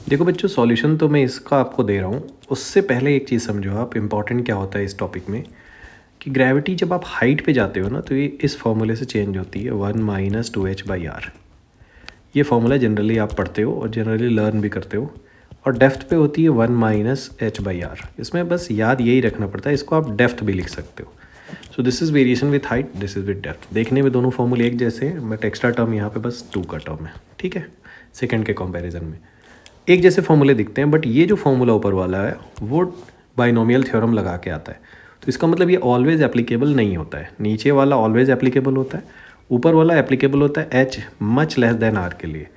देखो बच्चों, सॉल्यूशन तो मैं इसका आपको दे रहा हूँ, उससे पहले एक चीज़ समझो आप, इम्पॉर्टेंट क्या होता है इस टॉपिक में कि ग्रेविटी जब आप हाइट पे जाते हो ना तो ये इस फॉर्मूले से चेंज होती है, 1 - 2h/r। ये फॉर्मूला जनरली आप पढ़ते हो और जनरली लर्न भी करते हो। और डेप्थ पे होती है 1 - h/r। इसमें बस याद यही रखना पड़ता है, इसको आप डेप्थ भी लिख सकते हो। So this is variation with height, this is with depth. देखने में दोनों फॉर्मूले एक जैसे हैं, बट एक्स्ट्रा टर्म यहाँ पे बस 2 का टर्म है, ठीक है, सेकंड के कंपैरिजन में एक जैसे फॉर्मूले दिखते हैं। बट ये जो फॉर्मूला ऊपर वाला है वो बाइनोमियल थ्योरम लगा के आता है, तो इसका मतलब ये ऑलवेज एप्लीकेबल नहीं होता है। नीचे वाला ऑलवेज एप्लीकेबल होता है, ऊपर वाला एप्लीकेबल होता है h much less than r के लिए।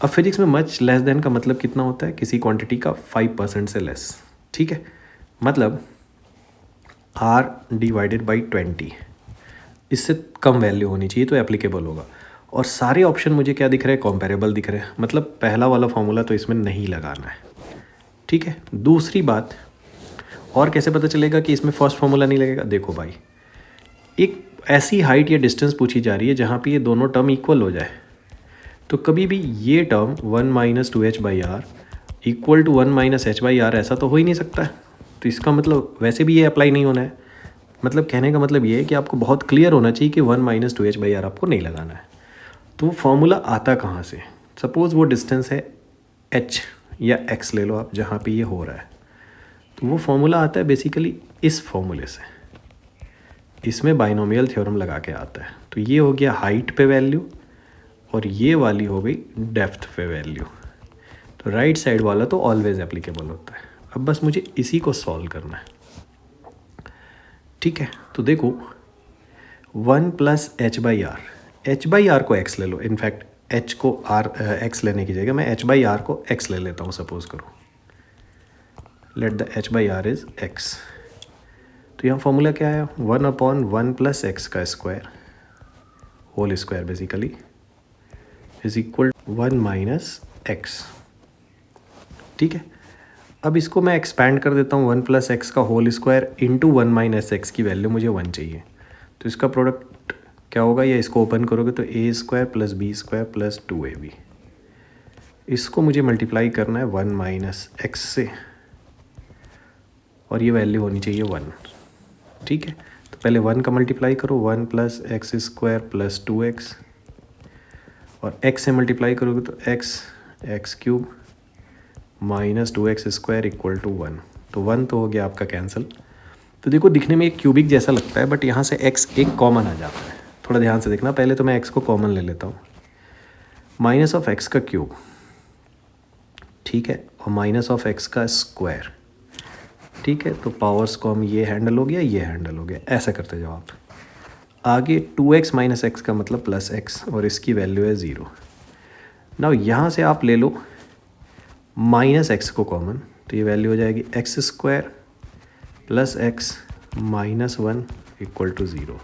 अब फिजिक्स में मच लेस देन का मतलब कितना होता है, किसी क्वांटिटी का 5% से लेस, ठीक है। मतलब r / 20, इससे कम वैल्यू होनी चाहिए तो एप्लीकेबल होगा। और सारे ऑप्शन मुझे क्या दिख रहे हैं, कॉम्पेरेबल दिख रहे हैं, मतलब पहला वाला फॉर्मूला तो इसमें नहीं लगाना है, ठीक है। दूसरी बात, और कैसे पता चलेगा कि इसमें फर्स्ट फार्मूला नहीं लगेगा। देखो भाई, एक ऐसी हाइट या डिस्टेंस पूछी जा रही है जहाँ पे ये दोनों टर्म इक्वल हो जाए, तो कभी भी ये term 1 - 2h/r equal to 1 - h/r ऐसा तो हो ही नहीं सकता है। तो इसका मतलब वैसे भी ये अप्लाई नहीं होना है। मतलब कहने का मतलब ये है कि आपको बहुत क्लियर होना चाहिए कि 1 - 2h/r आपको नहीं लगाना है। तो वो फॉर्मूला आता कहाँ से, सपोज़ वो डिस्टेंस है h या x ले लो आप, जहाँ पे ये हो रहा है, तो वो फॉर्मूला आता है बेसिकली इस फॉर्मूले से। इसमें बाइनोमियल थ्योरम लगा के आता है। तो ये हो गया हाइट पे वैल्यू और ये वाली हो गई डेप्थ पे वैल्यू। तो राइट साइड वाला तो ऑलवेज एप्लीकेबल होता है। अब बस मुझे इसी को सॉल्व करना है, ठीक है। तो देखो 1 + h/r, h/r को x ले लो। इनफैक्ट h को x लेने की जगह मैं h/r को x ले लेता हूँ, सपोज करो। Let the h/r is x। तो यहाँ फॉर्मूला क्या है, 1/1 + x का square whole square basically is equal 1 - x, ठीक है। अब इसको मैं एक्सपैंड कर देता हूँ, 1 + x का होल स्क्वायर इंटू 1 - x की वैल्यू मुझे 1 चाहिए। तो इसका प्रोडक्ट क्या होगा, या इसको ओपन करोगे तो a² + b² + 2ab। इसको मुझे मल्टीप्लाई करना है 1 - x से, और ये वैल्यू होनी चाहिए 1, ठीक है। तो पहले 1 का मल्टीप्लाई करो, 1 + x² + 2x, और x से मल्टीप्लाई करोगे तो x³ - 2x² = 1। तो 1 तो हो गया आपका कैंसिल। तो देखो दिखने में एक क्यूबिक जैसा लगता है, बट यहाँ से x एक कॉमन आ जाता है। थोड़ा ध्यान से देखना, पहले तो मैं x को कॉमन ले लेता हूँ, -(x²), ठीक है, और -(x²), ठीक है। तो पावर्स को हम ये हैंडल हो गया, ये हैंडल हो गया, ऐसा करते जाओ आप आगे। 2x - x का मतलब +x, और इसकी वैल्यू है 0। नाउ यहाँ से आप ले लो -x को कॉमन, तो ये वैल्यू हो जाएगी x² + x -1 = 0।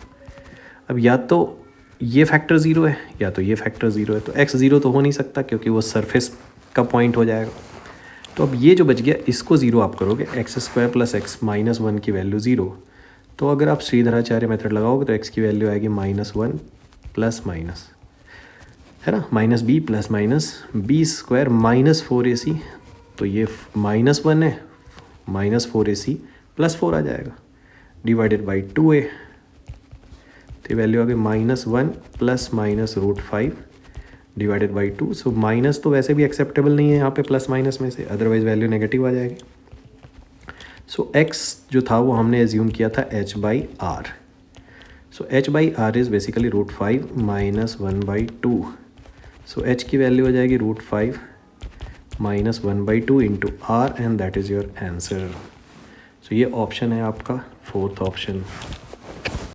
अब या तो ये फैक्टर 0 है या तो ये फैक्टर 0 है, तो x 0 तो हो नहीं सकता क्योंकि वो सरफेस का पॉइंट हो जाएगा। तो अब ये जो बच गया इसको 0 आप करोगे, x² + x -1 की वैल्यू 0। तो अगर आप श्रीधराचार्य मेथड लगाओगे तो x की वैल्यू आएगी -1 ± है ना, -b ± b² -4ac। तो ये -1 है, -4ac + 4 आ जाएगा / 2a। तो ये वैल्यू आ गई -1 ± √5 / 2। सो माइनस तो वैसे भी एक्सेप्टेबल नहीं है यहाँ पे प्लस माइनस में से, अदरवाइज वैल्यू नेगेटिव आ जाएगी। सो x जो था वो हमने एज्यूम किया था h/r। So h/r is basically √5 - 1/2। So h की वैल्यू हो जाएगी √5 - 1/2 into r, and that is your answer. So ये ऑप्शन है आपका 4th ऑप्शन।